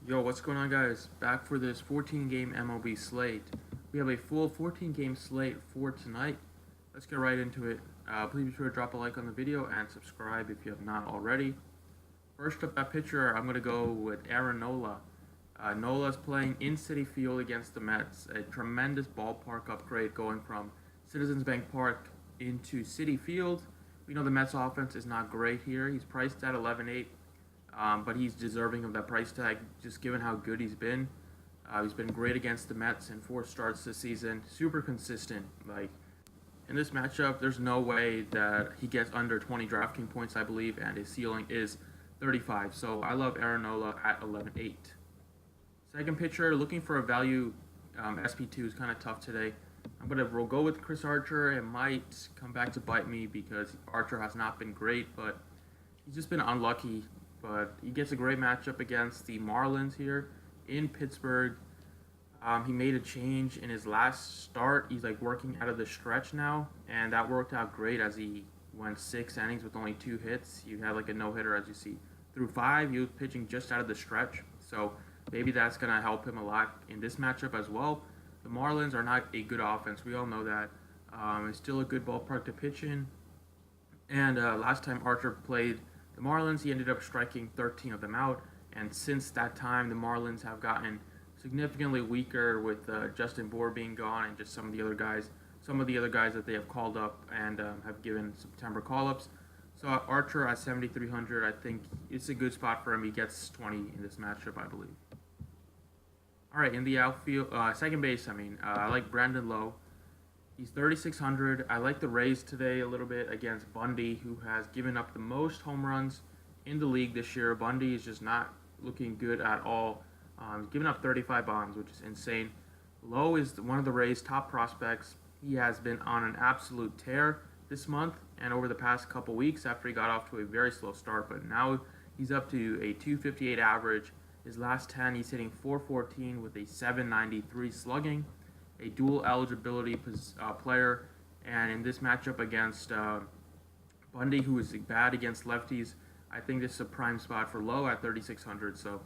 Yo, what's going on, guys? Back for this 14-game MLB slate. We have a full 14-game slate for tonight. Let's get right into it. Please be sure to drop a like on the video and subscribe if you have not already. First up at pitcher, I'm going to go with Aaron Nola. Nola's playing in Citi Field against the Mets. A tremendous ballpark upgrade going from Citizens Bank Park into Citi Field. We know the Mets offense is not great here. He's priced at 11.8. But he's deserving of that price tag, just given how good he's been. He's been great against the Mets in 4 starts this season. Super consistent. Like, in this matchup, there's no way that he gets under 20 DraftKings points, I believe, and his ceiling is 35. So I love Aaron Nola at 11.8. Second pitcher, looking for a value. SP2 is kind of tough today. I'm going to go with Chris Archer. It might come back to bite me because Archer has not been great, but he's just been unlucky. But he gets a great matchup against the Marlins here in Pittsburgh. He made a change in his last start. He's like working out of the stretch now, and that worked out great as he went 6 innings with only 2 hits. He had like a no-hitter, as you see. Through 5, he was pitching just out of the stretch, so maybe that's going to help him a lot in this matchup as well. The Marlins are not a good offense. We all know that. It's still a good ballpark to pitch in. And last time Archer played the Marlins, he ended up striking 13 of them out, and since that time, the Marlins have gotten significantly weaker with Justin Bour being gone and just some of the other guys that they have called up and have given September call-ups. So Archer at 7,300, I think it's a good spot for him. He gets 20 in this matchup, I believe. All right, in the outfield, second base, I like Brandon Lowe. He's 3,600. I like the Rays today a little bit against Bundy, who has given up the most home runs in the league this year. Bundy is just not looking good at all. He's given up 35 bombs, which is insane. Lowe is one of the Rays' top prospects. He has been on an absolute tear this month and over the past couple weeks after he got off to a very slow start. But now he's up to a 258 average. His last 10, he's hitting 414 with a 793 slugging. A dual eligibility player, and in this matchup against Bundy, who is bad against lefties, I think this is a prime spot for Lowe at 3,600. So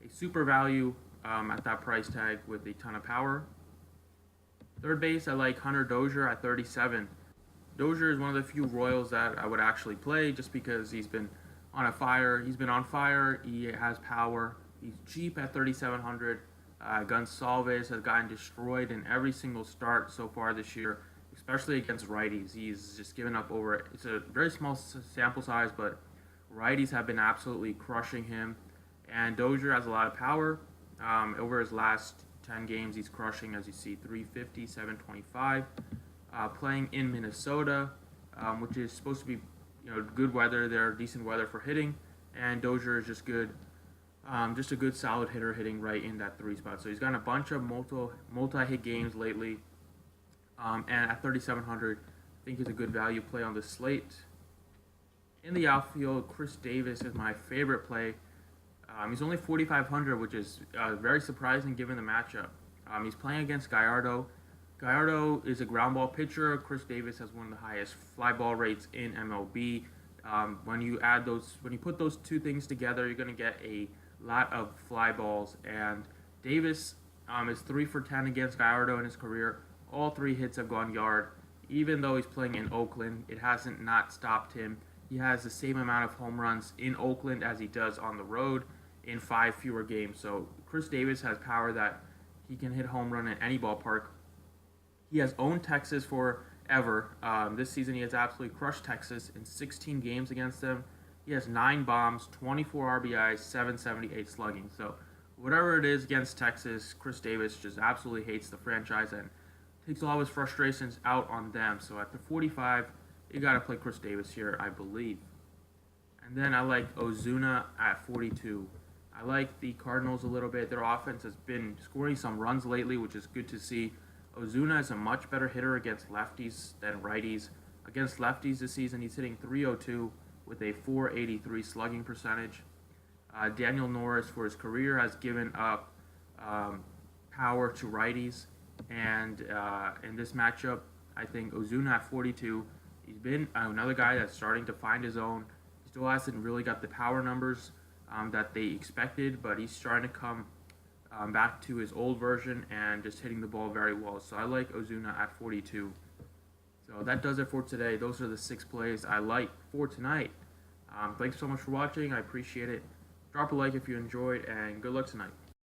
a super value at that price tag with a ton of power. Third base, I like Hunter Dozier at 37. Dozier is one of the few Royals that I would actually play just because he's been on fire. He has power. He's cheap at 3,700. Gonsalves has gotten destroyed in every single start so far this year, especially against righties. He's just given up over. It's a very small sample size, but righties have been absolutely crushing him. And Dozier has a lot of power. Over his last 10 games, he's crushing, as you see, 350, 725. Playing in Minnesota, which is supposed to be good weather there, decent weather for hitting. And Dozier is just good. Just a good solid hitter hitting right in that 3 spot. So he's gotten a bunch of multi-hit games lately. And at 3,700, I think he's a good value play on the slate. In the outfield, Chris Davis is my favorite play. He's only 4,500, which is very surprising given the matchup. He's playing against Gallardo. Gallardo is a ground ball pitcher. Chris Davis has one of the highest fly ball rates in MLB. When you put those two things together, you're going to get a lot of fly balls, and Davis is 3 for 10 against Gallardo in his career. All 3 hits have gone yard. Even though he's playing in Oakland, it hasn't not stopped him. He has the same amount of home runs in Oakland as he does on the road in 5 fewer games. So Chris Davis has power that he can hit home run in any ballpark. He has owned Texas forever. This season he has absolutely crushed Texas in 16 games against them. He has 9 bombs, 24 RBIs, 778 slugging. So whatever it is against Texas, Chris Davis just absolutely hates the franchise and takes all his frustrations out on them. So at the 45, you got to play Chris Davis here, I believe. And then I like Ozuna at 42. I like the Cardinals a little bit. Their offense has been scoring some runs lately, which is good to see. Ozuna is a much better hitter against lefties than righties. Against lefties this season, he's hitting 302 with a 483 slugging percentage. Daniel Norris, for his career, has given up power to righties. And in this matchup, I think Ozuna at 42, he's been another guy that's starting to find his own. He still hasn't really got the power numbers that they expected, but he's starting to come back to his old version and just hitting the ball very well. So I like Ozuna at 42. So that does it for today. Those are the 6 plays I like for tonight. Thanks so much for watching. I appreciate it. Drop a like if you enjoyed, and good luck tonight.